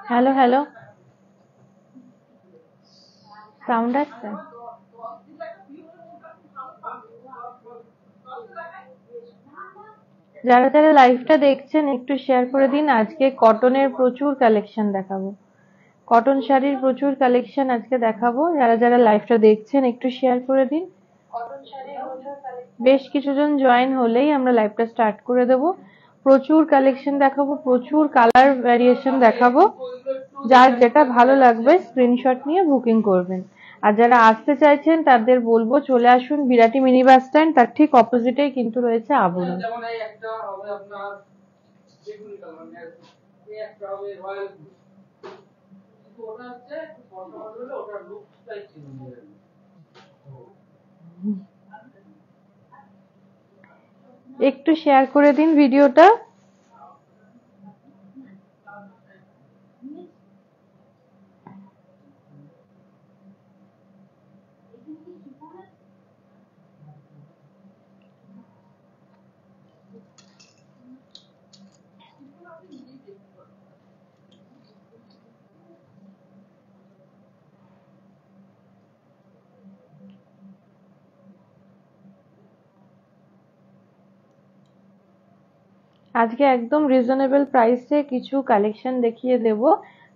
Hello hello, sound আসছে? যারা যারা লাইভটা দেখছেন একটু শেয়ার করে দিন। আজকে কটনের প্রচুর কালেকশন দেখাবো, কটন শাড়ির প্রচুর কালেকশন আজকে দেখাবো। যারা যারা লাইভটা দেখছেন একটু শেয়ার করে দিন। বেশ কিছুজন জয়েন হলেই আমরা লাইভটা স্টার্ট করে দেব। প্রচুর কালেকশন দেখাবো, প্রচুর কালার ভ্যারিয়েশন দেখাবো। যার যেটা ভালো লাগবে স্ক্রিনশট নিয়ে বুকিং করবেন। আর যারা আসতে চাইছেন তাদের বলবো চলে আসুন বিরাটি মিনি বাস স্ট্যান্ড, তার ঠিক অপোজিটেই কিন্তু রয়েছে আবরণ। একটু শেয়ার করে দিন ভিডিওটা। আজকে একদম রিজনেবল প্রাইসে কিছু কালেকশন দেখিয়ে দেব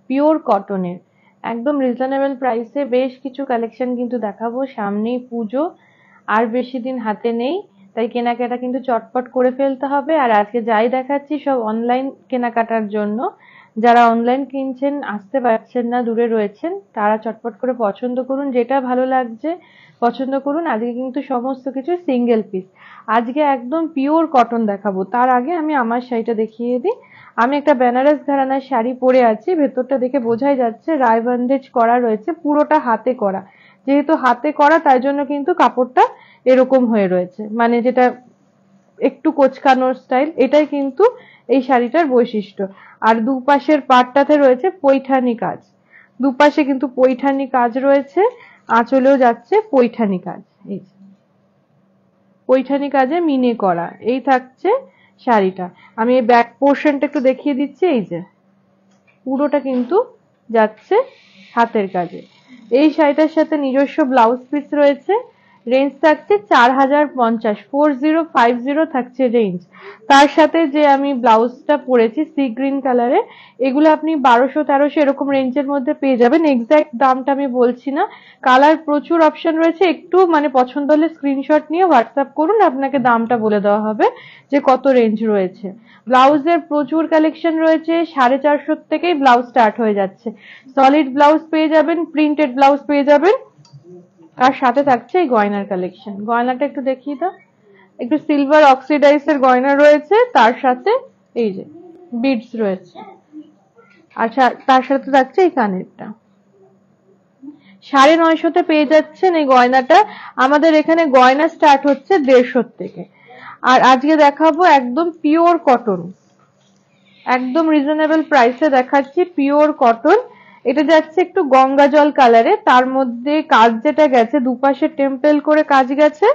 পিওর কটনের। একদম রিজনেবল প্রাইসে বেশ কিছু কালেকশন কিন্তু দেখাবো। সামনেই পুজো, আর বেশি দিন হাতে নেই, তাই কেনাকাটা কিন্তু চটপট করে ফেলতে হবে। আর আজকে যাই দেখাচ্ছি সব অনলাইন কেনাকাটার জন্য। যারা অনলাইন কিনছেন, আসতে পারছেন না, দূরে রয়েছেন, তারা চটপট করে পছন্দ করুন, যেটা ভালো লাগছে পছন্দ করুন। আজকে কিন্তু সমস্ত কিছু সিঙ্গেল পিস। আজকে একদম পিওর কটন দেখাবো। তার আগে আমি আমার শাড়িটা দেখিয়ে দিই। আমি একটা বেনারস ঘরানার শাড়ি পরে আছি, ভেতরটা দেখে বোঝাই যাচ্ছে রায় বন্দেজ করা রয়েছে, পুরোটা হাতে করা। যেহেতু হাতে করা তাই জন্য কিন্তু কাপড়টা এরকম হয়ে রয়েছে, মানে যেটা একটু কোচকানোর স্টাইল, এটাই কিন্তু এই শাড়িটার বৈশিষ্ট্য। আর দুপাশের পাটটাতে রয়েছে পৈঠানি কাজ, দুপাশে কিন্তু পৈঠানি কাজ রয়েছে, আঁচলেও যাচ্ছে পৈঠানি কাজ। এই পৈঠানি কাজে মিনে করা এই থাকছে শাড়িটা। আমি এই ব্যাক পোর্শনটা একটু দেখিয়ে দিচ্ছি। এই যে পুরোটা কিন্তু যাচ্ছে হাতের কাজে। এই শাড়িটার সাথে নিজস্ব ব্লাউজ পিস রয়েছে। রেঞ্জ থাকছে 4050, 4050 থাকছে রেঞ্জ। তার সাথে যে আমি ব্লাউজটা পরেছি সি গ্রিন কালারে, এগুলো আপনি 1200-1300 এরকম রেঞ্জের মধ্যে পেয়ে যাবেন। এক্সাক্ট দামটা আমি বলছি না, কালার প্রচুর অপশন রয়েছে। একটু মানে পছন্দ হলে স্ক্রিনশট নিয়ে হোয়াটসঅ্যাপ করুন, আপনাকে দামটা বলে দেওয়া হবে যে কত রেঞ্জ রয়েছে। ব্লাউজের প্রচুর কালেকশন রয়েছে, 450 থেকেই ব্লাউজ স্টার্ট হয়ে যাচ্ছে। সলিড ব্লাউজ পেয়ে যাবেন, প্রিন্টেড ব্লাউজ পেয়ে যাবেন, আর সাথে থাকছে এই গয়নার কালেকশন। গয়নাটা একটু দেখিয়ে দাও। একটু সিলভার অক্সিডাইজের গয়না রয়েছে, তার সাথে এই যে বিডস রয়েছে, আচ্ছা তার সাথে থাকছে এই কানেরটা। 950 পেয়ে যাচ্ছেন এই গয়নাটা। আমাদের এখানে গয়না স্টার্ট হচ্ছে 150 থেকে। আর আজকে দেখাবো একদম পিওর কটন, একদম রিজনেবল প্রাইসে দেখাচ্ছি পিওর কটন। এটা যাচ্ছে একটু গঙ্গা জল কালারে, তার মধ্যে কাজ যেটা গেছে দুপাশে টেম্পল করে কাজ গেছে,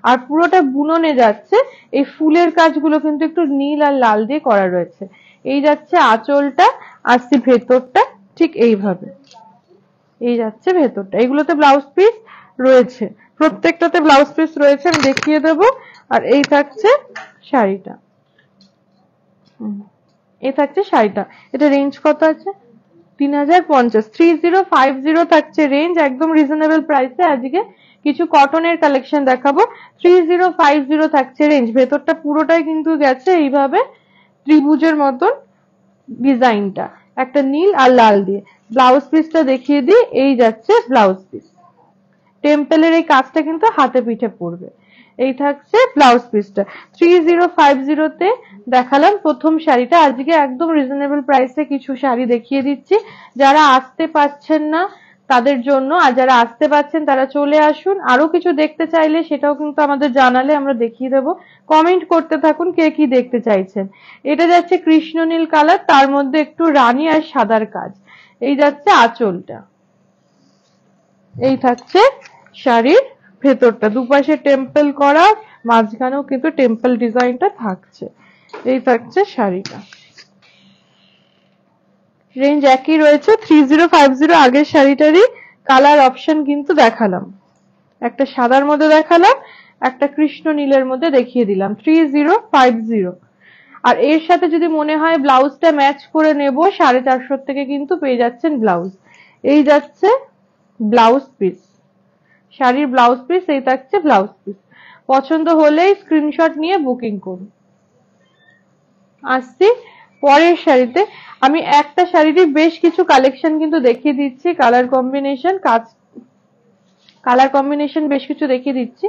আর পুরোটা বুননে যাচ্ছে। এই ফুলের কাজগুলো কিন্তু একটু নীল আর লাল দিয়ে করা রয়েছে। এই যাচ্ছে আঁচলটা, আসছে ভেতরটা ঠিক এইভাবে, এই যাচ্ছে ভেতরটা। এগুলোতে ব্লাউজ পিস রয়েছে, প্রত্যেকটাতে ব্লাউজ পিস রয়েছে, আমি দেখিয়ে দেবো। আর এই থাকছে শাড়িটা, এই থাকছে শাড়িটা। এটা রেঞ্জ কত আছে? 3050, 3050 থাকছে রেঞ্জ, একদম রিজনেবল প্রাইসে। আজকে কিছু কটনের কালেকশন দেখাবো। 3050 থাকছে রেঞ্জ। ভেতরটা পুরোটাই কিন্তু গেছে এইভাবে ত্রিভুজের মতন ডিজাইনটা, একটা নীল আর লাল দিয়ে। ব্লাউজ পিসটা দেখিয়ে দিই, এই যাচ্ছে ব্লাউজ পিস। টেম্পলের এই কাজটা কিন্তু হাতে পিঠে পড়বে। এই থাকছে ব্লাউজ পিসটা। 3050 দেখালাম প্রথম শাড়িটা। আজকে একদম রিজনেবল প্রাইসে কিছু শাড়ি দেখিয়ে দিচ্ছি। যারা আসতে পারছেন না তাদের জন্য, আর যারা আসতে পারছেন তারা চলে আসুন। আরো কিছু দেখতে চাইলে সেটাও কিন্তু আমাদের জানালে আমরা দেখিয়ে দেবো। কমেন্ট করতে থাকুন কে কি দেখতে চাইছেন। এটা যাচ্ছে কৃষ্ণনীল কালার, তার মধ্যে একটু রানী আর সাদার কাজ। এই যাচ্ছে আঁচলটা, এই থাকছে শাড়ির ভেতরটা, দুপাশে টেম্পল করা, মাঝখানেও কিন্তু টেম্পল ডিজাইনটা থাকছে। এই থাকছে শাড়িটা। রেঞ্জ একই রয়েছে 3050। আগের শাড়িটারই কালার অপশন কিন্তু দেখালাম, একটা সাদার মধ্যে দেখালাম, একটা কৃষ্ণ নীলের মধ্যে দেখিয়ে দিলাম 3050। আর এর সাথে যদি মনে হয় ব্লাউজটা ম্যাচ করে নেব 450 থেকে কিন্তু পেয়ে যাচ্ছেন ব্লাউজ। এই যাচ্ছে ব্লাউজ পিস, শাড়ির ব্লাউজ পিস, এই থাকছে ব্লাউজ পিস। পছন্দ হলেই স্ক্রিনশট নিয়ে বুকিং করুন। আসছি পরের শাড়িতে। আমি একটা শাড়িরই বেশ কিছু কালেকশন কিন্তু দেখিয়ে দিচ্ছি, কালার কম্বিনেশন বেশ কিছু দেখিয়ে দিচ্ছি।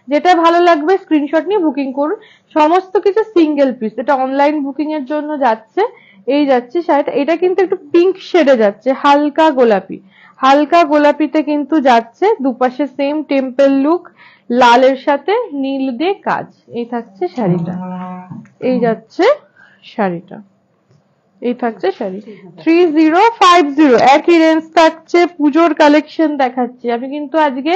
যেটা ভালো লাগবে স্ক্রিনশট নিয়ে বুকিং করুন। সমস্ত কিছু সিঙ্গেল পিস, এটা অনলাইন বুকিং এর জন্য যাচ্ছে। এই যাচ্ছে শাড়িটা, এটা কিন্তু একটু পিঙ্ক শেডে যাচ্ছে, হালকা গোলাপিতে কিন্তু যাচ্ছে। দুপাশে সেম টেম্পল লুক, লালের সাথে নীল দিয়ে কাজ। এই থাকছে শাড়িটা, এই যাচ্ছে শাড়িটা, এই থাকছে শাড়ি 3050। একই রেঞ্জ থাকছে। পুজোর কালেকশন দেখাচ্ছি আমি, কিন্তু আজকে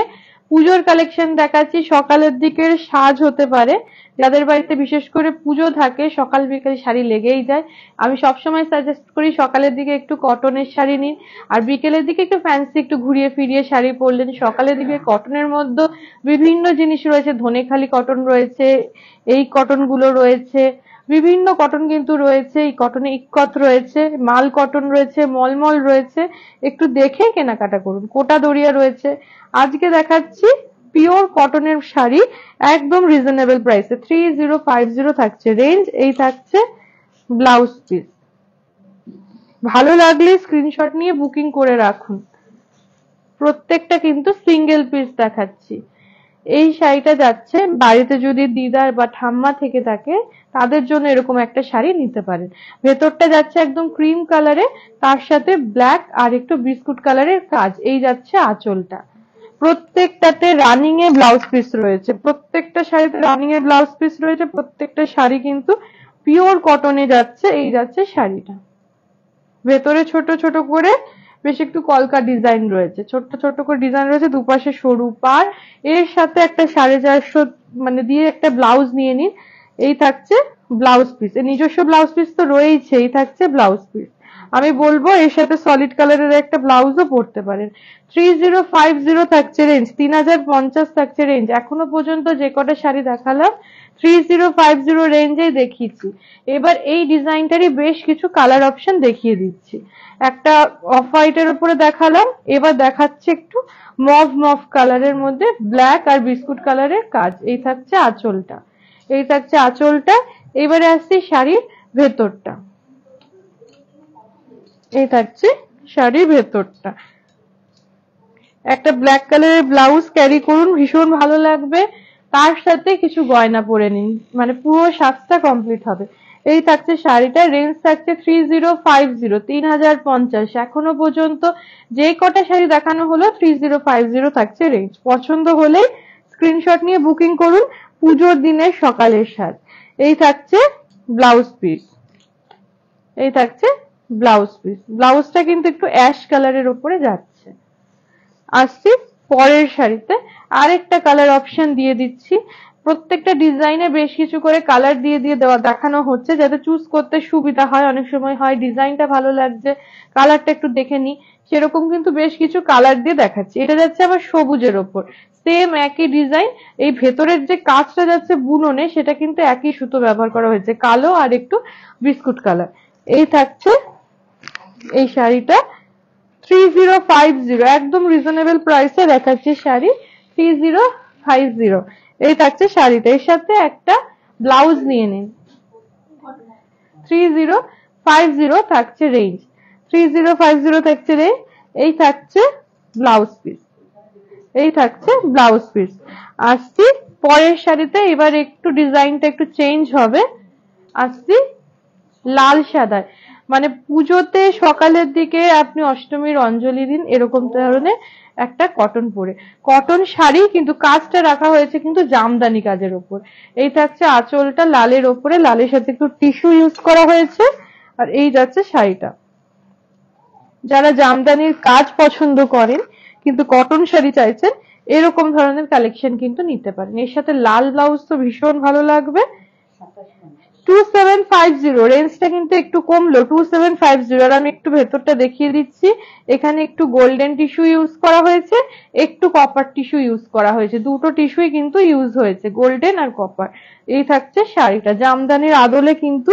পুজোর কালেকশন দেখাচ্ছি। সকালের দিকের সাজ হতে পারে, যাদের বাড়িতে বিশেষ করে পুজো থাকে সকাল বিকেল শাড়ি লেগেই যায়। আমি সবসময় সাজেস্ট করি সকালের দিকে একটু কটনের শাড়ি নিন, আর বিকেলের দিকে একটু ফ্যান্সি একটু ঘুরিয়ে ফিরিয়ে শাড়ি পরলেন। সকালের দিকে কটনের মধ্যে বিভিন্ন জিনিস রয়েছে, ধনেখালি কটন রয়েছে, এই কটন গুলো রয়েছে, বিভিন্ন কটন কিন্তু রয়েছে। এই কটনে ইক্কত রয়েছে, মাল কটন রয়েছে, মলমল রয়েছে। একটু দেখে কেনাকাটা করুন। কোটা দড়িয়া রয়েছে। আজকে দেখাচ্ছি পিওর কটনের শাড়ি, একদম রিজনেবল প্রাইসে 3050 থাকছে রেঞ্জ। এই থাকছে ব্লাউজ পিস। ভালো লাগলে স্ক্রিনশট নিয়ে বুকিং করে রাখুন। প্রত্যেকটা কিন্তু সিঙ্গেল পিস দেখাচ্ছি। এই শাড়িটা যাচ্ছে, বাড়িতে যদি দিদার বা ঠাম্মা থেকে থাকে তাদের জন্য এরকম একটা শাড়ি নিতে পারেন। ভেতরটা যাচ্ছে একদম ক্রিম কালারে, তার সাথে ব্ল্যাক আর একটু বিস্কুট কালারের কাজ। এই যাচ্ছে আঁচলটা। প্রত্যেকটাতে রানিং এ ব্লাউজ পিস রয়েছে, প্রত্যেকটা শাড়িতে রানিং এ ব্লাউজ পিস রয়েছে। প্রত্যেকটা শাড়ি কিন্তু পিওর কটনে যাচ্ছে। এই যাচ্ছে শাড়িটা, ভেতরে ছোট ছোট করে বেশ একটু কলকা ডিজাইন রয়েছে, ছোট্ট ছোট্ট করে ডিজাইন রয়েছে, দুপাশে সরু পার। এর সাথে একটা 450 মানে দিয়ে একটা ব্লাউজ নিয়ে নিন। এই থাকছে ব্লাউজ পিস, এর নিজস্ব ব্লাউজ পিস তো রয়েছে। এই থাকছে ব্লাউজ পিস। আমি বলবো এর সাথে সলিড কালারের একটা ব্লাউজও পরতে পারেন। 3050 থাকছে রেঞ্জ, 3050 থাকছে রেঞ্জ। এখনো পর্যন্ত যে কটা শাড়ি দেখালাম 3050 রেঞ্জে দেখিয়েছি। এবার এই ডিজাইনটারই বেশ কিছু কালার অপশন দেখিয়ে দিচ্ছি। একটা অফ হোয়াইটের উপরে দেখালাম, এবার দেখাচ্ছে একটু মভ কালারের মধ্যে ব্ল্যাক আর বিস্কুট কালারের কাজ। এই থাকছে আঁচলটা, এই থাকছে আঁচলটা। এবারে আসছি শাড়ির ভেতরটা, এই থাকছে শাড়ির ভেতরটা। একটা ব্ল্যাক কালারের ব্লাউজ ক্যারি করুন, ভীষণ ভালো লাগবে। তার সাথে কিছু গয়না পরে নিন, মানে পুরো সাজটা কমপ্লিট হবে। এই থাকছে শাড়িটা, রেঞ্জ থাকছে 3050। এখনো পর্যন্ত যে কটা শাড়ি দেখানো হলো 3050 থাকছে রেঞ্জ। পছন্দ হলে স্ক্রিনশট নিয়ে বুকিং করুন। পুজোর দিনের সকালের সাজ। এই থাকছে ব্লাউজ পিস, এই থাকছে ব্লাউজ পিস। ব্লাউজটা কিন্তু একটু অ্যাশ কালারের উপরে যাচ্ছে। আসছি পরের শাড়িতে, আরেকটা কালার অপশন দিয়ে দিচ্ছি। প্রত্যেকটা ডিজাইনে বেশ কিছু করে কালার দিয়ে দিয়ে দেখানো হচ্ছে, যাতে চুজ করতে সুবিধা হয়। অনেক সময় হয় ডিজাইনটা ভালো লাগছে, কালারটা একটু দেখে নি, সেরকম কিন্তু বেশ কিছু কালার দিয়ে দেখাচ্ছি। এটা যাচ্ছে আবার সবুজের ওপর, সেম একই ডিজাইন। এই ভেতরের যে কাজটা যাচ্ছে বুননে, সেটা কিন্তু একই সুতো ব্যবহার করা হয়েছে, কালো আর একটু বিস্কুট কালার। এই থাকছে এই শাড়িটা 3050, একদম রিজনেবল প্রাইসে দেখাচ্ছি শাড়ি 3050। এই থাকছে শাড়িটা, এর সাথে একটা ব্লাউজ নিয়ে নিন। 3050 থাকছে রেঞ্জ, 3050 থাকছে রেঞ্জ। এই থাকছে ব্লাউজ পিস, এই থাকছে ব্লাউজ পিস। আসছি পরের শাড়িতে, এবার একটু ডিজাইনটা একটু চেঞ্জ হবে। আসছি লাল সাদায়, মানে পুজোতে সকালের দিকে আপনি অষ্টমীর অঞ্জলি দিন এরকম ধরনের একটা কটন পরে, কটন শাড়ি, কিন্তু কাজটা রাখা হয়েছে কিন্তু জামদানি কাজের উপর। এই থাকছে আঁচলটা লালের ওপরে, লালের সাথে একটু টিস্যু ইউজ করা হয়েছে। আর এই যাচ্ছে শাড়িটা। যারা জামদানির কাজ পছন্দ করেন কিন্তু কটন শাড়ি চাইছেন, এরকম ধরনের কালেকশন কিন্তু নিতে পারেন। এর সাথে লাল ব্লাউজ তো ভীষণ ভালো লাগবে। 2750 রেঞ্জটা কিন্তু একটু কমলো 2750। আর আমি একটু ভেতরটা দেখিয়ে দিচ্ছি। এখানে একটু গোল্ডেন টিস্যু ইউজ করা হয়েছে, একটু কপার টিস্যু ইউজ করা হয়েছে, দুটো টিস্যুই কিন্তু ইউজ হয়েছে, গোল্ডেন আর কপার। এই থাকছে শাড়িটা, জামদানির আদলে কিন্তু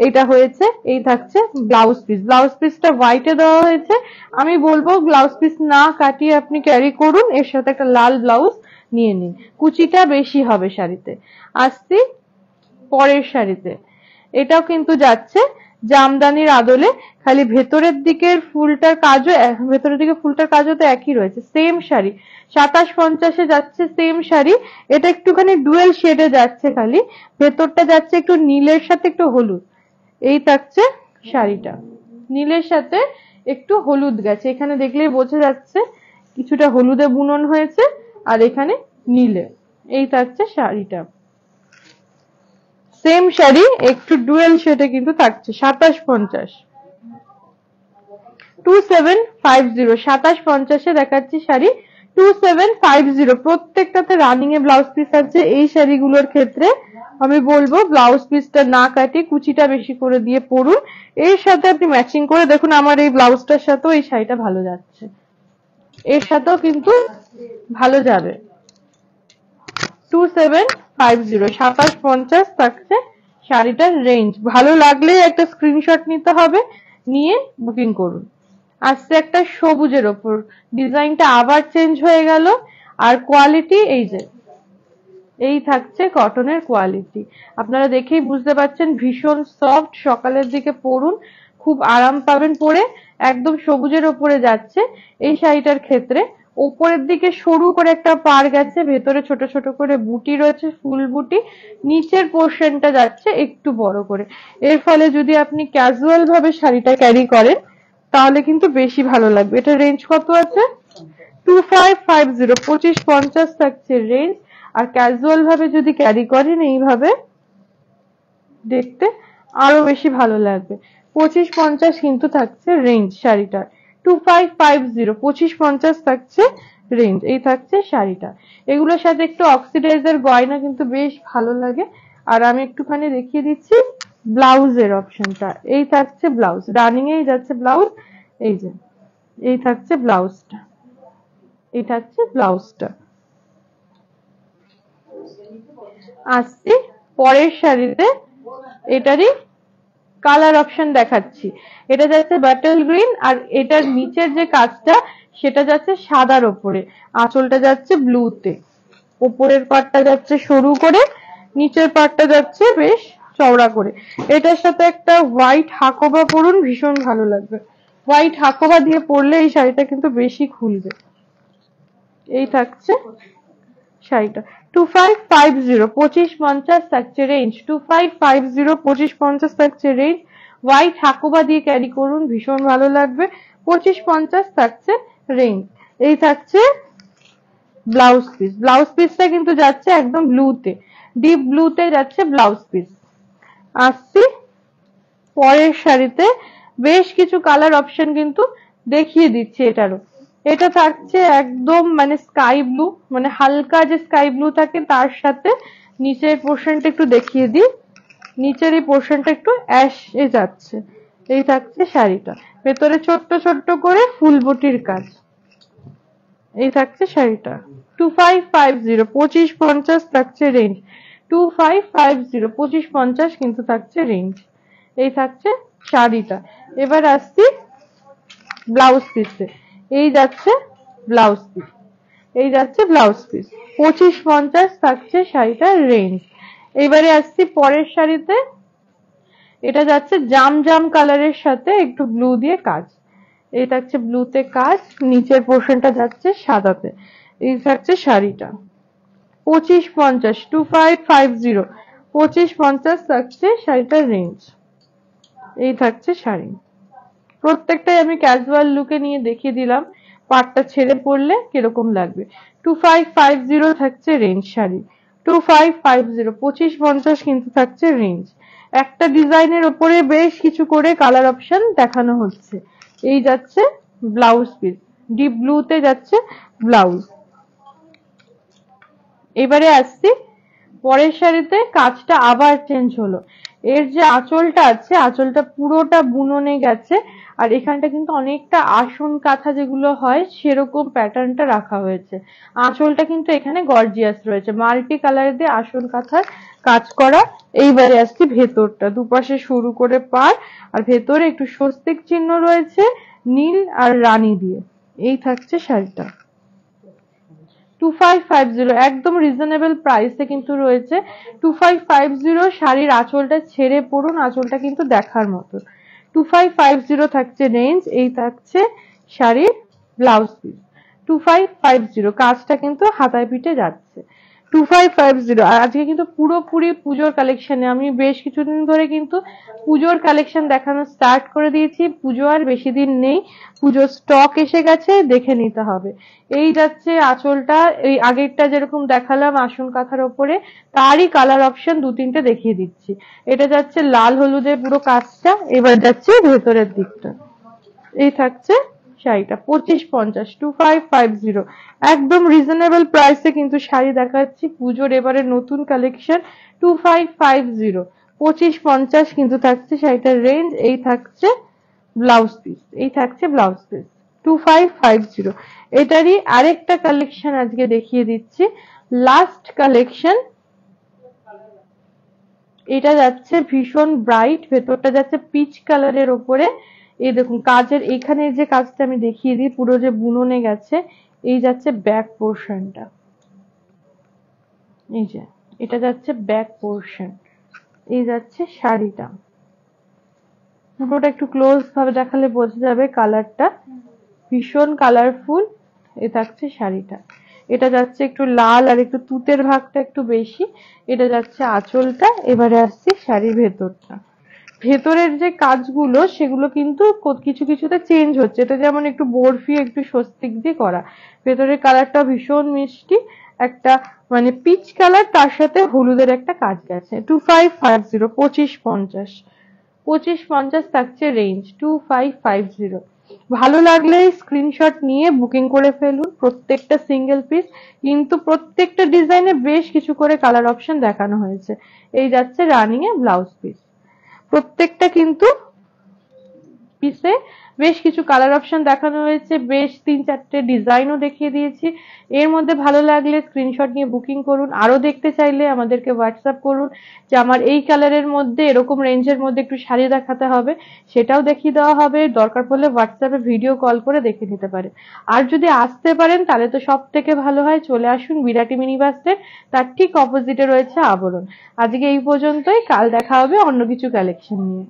এটা হয়েছে। এই থাকছে ব্লাউজ পিস, ব্লাউজ পিসটা হোয়াইটে দেওয়া হয়েছে। আমি বলবো ব্লাউজ পিস না কাটিয়ে আপনি ক্যারি করুন, এর সাথে একটা লাল ব্লাউজ নিয়ে নিন, কুচিটা বেশি হবে শাড়িতে। আসছি পরের শাড়িতে, এটাও কিন্তু যাচ্ছে জামদানির আদলে, খালি ভেতরের দিকের ফুলটার কাজও ভেতরের দিকে ফুলটার কাজও তো একই রয়েছে। সেম শাড়ি 2750-এ যাচ্ছে, সেম শাড়ি। এটা একটুখানি ডুয়েল শেডে যাচ্ছে, খালি ভেতরটা যাচ্ছে একটু নীলের সাথে একটু হলুদ। এই থাকছে শাড়িটা, নীলের সাথে একটু হলুদ গেছে, এখানে দেখলেই বোঝা যাচ্ছে কিছুটা হলুদে বুনন হয়েছে আর এখানে নীলে। এই থাকছে শাড়িটা, সেম শাড়ি একটু ডুয়েল শেডে কিন্তু থাকছে 2750। 2750 দেখাচ্ছি শাড়ি 2750। প্রত্যেকটাতে রানিং এ ব্লাউজ পিস আছে। এই শাড়িগুলোর ক্ষেত্রে আমি বলবো ব্লাউজ পিসটা না কাটে কুচিটা বেশি করে দিয়ে পরুন। এর সাথে আপনি ম্যাচিং করে দেখুন, আমার এই ব্লাউজটার সাথেও এই শাড়িটা ভালো যাচ্ছে, এর সাথেও কিন্তু ভালো যাবে। 2750 থাকছে শাড়িটার রেঞ্জ। ভালো লাগলে একটা স্ক্রিনশট নিতে হবে, নিয়ে বুকিং করুন। আসছে একটা সবুজের ওপর, ডিজাইনটা আবার চেঞ্জ হয়ে গেল। আর কোয়ালিটি এই যে, এই থাকছে কটনের কোয়ালিটি, আপনারা দেখেই বুঝতে পারছেন ভীষণ সফট। সকালের দিকে পরুন, খুব আরাম পাবেন পরে। একদম সবুজের ওপরে যাচ্ছে এই শাড়িটার ক্ষেত্রে। উপরের দিকে সরু করে একটা পার গেছে, ভেতরে ছোট ছোট করে বুটি রয়েছে, ফুল বুটি। নিচের পোর্শনটা যাচ্ছে একটু বড় করে। এর ফলে যদি আপনি ক্যাজুয়াল ভাবে শাড়িটা ক্যারি করেন তাহলে কিন্তু বেশি ভালো লাগবে। এটা রেঞ্জ কত আছে? 2550, 2550 থাকছে রেঞ্জ। আর ক্যাজুয়াল ভাবে যদি ক্যারি করেন এইভাবে দেখতে আরো বেশি ভালো লাগবে। 2550 কিন্তু থাকছে রেঞ্জ শাড়িটার। 2550, 2550 থাকছে রেঞ্জ। এই থাকছে শাড়িটা। এগুলোর সাথে একটু অক্সিডাইজার গয়না কিন্তু বেশ ভালো লাগে। আর আমি একটুখানি দেখিয়ে দিচ্ছি ব্লাউজের অপশনটা। এই থাকছে ব্লাউজ, রানিং এই যাচ্ছে ব্লাউজ। এই যে এই থাকছে ব্লাউজটা, এই থাকছে ব্লাউজটা। আসছি পরের শাড়িতে, এটারই কালার অপশন দেখাচ্ছি। এটা যাচ্ছে বাটল গ্রিন, আর এটার নিচের যে কাজটা সেটা যাচ্ছে সাদার ওপরে, আঁচলটা যাচ্ছে ব্লুতে। উপরের পাটটা যাচ্ছে সরু করে, নিচের পাটটা যাচ্ছে বেশ চওড়া করে। এটার সাথে একটা হোয়াইট হাকোবা পরুন, ভীষণ ভালো লাগবে। হোয়াইট হাকোবা দিয়ে পরলে এই শাড়িটা কিন্তু বেশি খুলবে। এই থাকছে শাড়িটা। 2550, 2550 থাকছে রেঞ্জ। 2550, 2550 থাকছে রেঞ্জ। হোয়াইট হাকোবা দিয়ে ক্যারি করুন, ভীষণ ভালো লাগবে। 2550 থাকছে রেঞ্জ। এই থাকছে ব্লাউজ পিস, ব্লাউজ পিসটা কিন্তু যাচ্ছে একদম ব্লুতে, ডিপ ব্লুতে যাচ্ছে ব্লাউজ পিস। আসছি পরের শাড়িতে, বেশ কিছু কালার অপশন কিন্তু দেখিয়ে দিচ্ছি এটারও। এটা থাকছে একদম মানে স্কাই ব্লু, মানে হালকা যে স্কাই ব্লু থাকে তার সাথে নিচের পোর্শনটা একটু দেখিয়ে দিই, নিচের এই পোর্শনটা একটু অ্যাশ এ যাচ্ছে। এই থাকছে শাড়িটা, ভেতরে ছোট্ট ছোট্ট করে ফুলবুটির কাজ। এই থাকছে শাড়িটা। 2550, 2550 থাকছে রেঞ্জ। 2550, 2550 কিন্তু থাকছে রেঞ্জ। এই থাকছে শাড়িটা। এবার আসছি ব্লাউজ পিসে। এই যাচ্ছে ব্লাউজ পিস, এই যাচ্ছে ব্লাউজ পিস। 2550 থাকছে শাড়িটার রেঞ্জ। এবারে আসছি পরের শাড়িতে। এটা যাচ্ছে জাম জাম কালারের সাথে একটু ব্লু দিয়ে কাজ। এই থাকছে ব্লুতে কাজ, নিচের পোর্শনটা যাচ্ছে সাদাতে। এই থাকছে শাড়িটা। 2550, 2550, 2550 থাকছে শাড়িটার রেঞ্জ। এই থাকছে শাড়ি। প্রত্যেকটাই আমি ক্যাজুয়াল লুকে নিয়ে দেখিয়ে দিলাম, পাটটা ছেড়ে পড়লে কিরকম লাগবে। 2550 থাকছে রেঞ্জ শাড়ি। 2550, 2550 কিন্তু থাকছে রেঞ্জ। একটা ডিজাইনের ওপরে বেশ কিছু করে কালার অপশন দেখানো হচ্ছে। এই যাচ্ছে ব্লাউজ পিস, ডিপ ব্লুতে যাচ্ছে ব্লাউজ। এবারে আসছি পরের শাড়িতে কাজটা আবার চেঞ্জ হলো। এর যে আঁচলটা আছে, আঁচলটা পুরোটা বুননে গেছে, আর এখানটা কিন্তু অনেকটা আসন কাঁথা যেগুলো হয় সেরকম প্যাটার্নটা রাখা হয়েছে। আঁচলটা কিন্তু এখানে গর্জিয়াস রয়েছে, মাল্টি কালার দিয়ে আসন কাঁথার কাজ করা। এইবারে আসছি ভেতরটা, দুপাশে শুরু করে পার, আর ভেতরে একটু স্বস্তিক চিহ্ন রয়েছে নীল আর রানী দিয়ে। এই থাকছে শাড়িটা 2550, একদম রিজনেবল প্রাইসে কিন্তু রয়েছে 2550। শাড়ির আঁচলটা ছেড়ে পড়ুন, আঁচলটা কিন্তু দেখার মতো। 2550 থাকছে রেঞ্জ। এই থাকছে শাড়ির ব্লাউজ পিস 2550। কাজটা কিন্তু হাতায় পিঠে যাচ্ছে 2550। আর আজকে কিন্তু পুরোপুরি পুজোর কালেকশনে আমি বেশ কিছুদিন ধরে কিন্তু পুজোর কালেকশন দেখানো স্টার্ট করে দিয়েছি। পুজো আর বেশি দিন নেই, পুজোর স্টক এসে গেছে, দেখে নিতে হবে। এই যাচ্ছে আঁচলটা, এই আগেরটা যেরকম দেখালাম আসন কাঁথার ওপরে, তারই কালার অপশন দু তিনটে দেখিয়ে দিচ্ছি। এটা যাচ্ছে লাল হলুদের পুরো কাজটা, এবার যাচ্ছে ভেতরের দিকটা। এই থাকছে শাড়িটা 2550, 2550, একদম রিজনেবল প্রাইসে কিন্তু শাড়ি দেখাচ্ছি। পুজোর এবারে নতুন কালেকশন 2550, 2550 কিন্তু থাকছে শাড়িটার রেঞ্জ। এই থাকছে ব্লাউজ পিস, এই থাকছে ব্লাউজ পিস 2550। এটারই আরেকটা কালেকশন আজকে দেখিয়ে দিচ্ছি, লাস্ট কালেকশন। এটা যাচ্ছে ভীষণ ব্রাইট, ভেতরটা যাচ্ছে পিচ কালারের ওপরে। এই দেখুন কাজের এখানে যে কাজটা আমি দেখিয়ে দিই, পুরো যে বুননে গেছে। এই যাচ্ছে ব্যাক পোর্শনটা, এই যে এটা যাচ্ছে ব্যাক পোর্শন। এই যাচ্ছে শাড়িটা, পুরোটা একটু ক্লোজ ভাবে দেখালে বোঝা যাবে কালারটা, ভীষণ কালারফুল। এ থাকছে শাড়িটা, এটা যাচ্ছে একটু লাল আর একটু তুতের ভাগটা একটু বেশি। এটা যাচ্ছে আঁচলটা। এবারে আসছে শাড়ির ভেতরটা। ভেতরের যে কাজগুলো সেগুলো কিন্তু কিছু কিছুতে চেঞ্জ হচ্ছে। এটা যেমন একটু বরফি একটু স্বস্তিক দিয়ে করা, ভেতরের কালারটা ভীষণ মিষ্টি, একটা মানে পিচ কালার, তার সাথে হলুদের একটা কাজ গেছে। 2550, 2550, 2550 থাকছে রেঞ্জ 2550। ভালো লাগলে স্ক্রিনশট নিয়ে বুকিং করে ফেলুন। প্রত্যেকটা সিঙ্গেল পিস, কিন্তু প্রত্যেকটা ডিজাইনে বেশ কিছু করে কালার অপশন দেখানো হয়েছে। এই যাচ্ছে রানিং এ ব্লাউজ পিস, প্রত্যেকটা কিন্তু পিসে বেশ কিছু কালার অপশন দেখানো হয়েছে, বেশ 3-4টে ডিজাইনও দেখিয়ে দিয়েছি। এর মধ্যে ভালো লাগলে স্ক্রিনশট নিয়ে বুকিং করুন। আরো দেখতে চাইলে আমাদেরকে হোয়াটসঅ্যাপ করুন যে আমার এই কালারের মধ্যে এরকম রেঞ্জের মধ্যে একটু শাড়ি দেখাতে হবে, সেটাও দেখিয়ে দেওয়া হবে। দরকার পড়লে হোয়াটসঅ্যাপে ভিডিও কল করে দেখে নিতে পারেন। আর যদি আসতে পারেন তাহলে তো সব থেকে ভালো হয়, চলে আসুন বিরাটি মিনি বাস স্ট্যান্ড, তার ঠিক অপোজিটে রয়েছে আবরণ। আজকে এই পর্যন্তই, কাল দেখা হবে অন্য কিছু কালেকশন নিয়ে।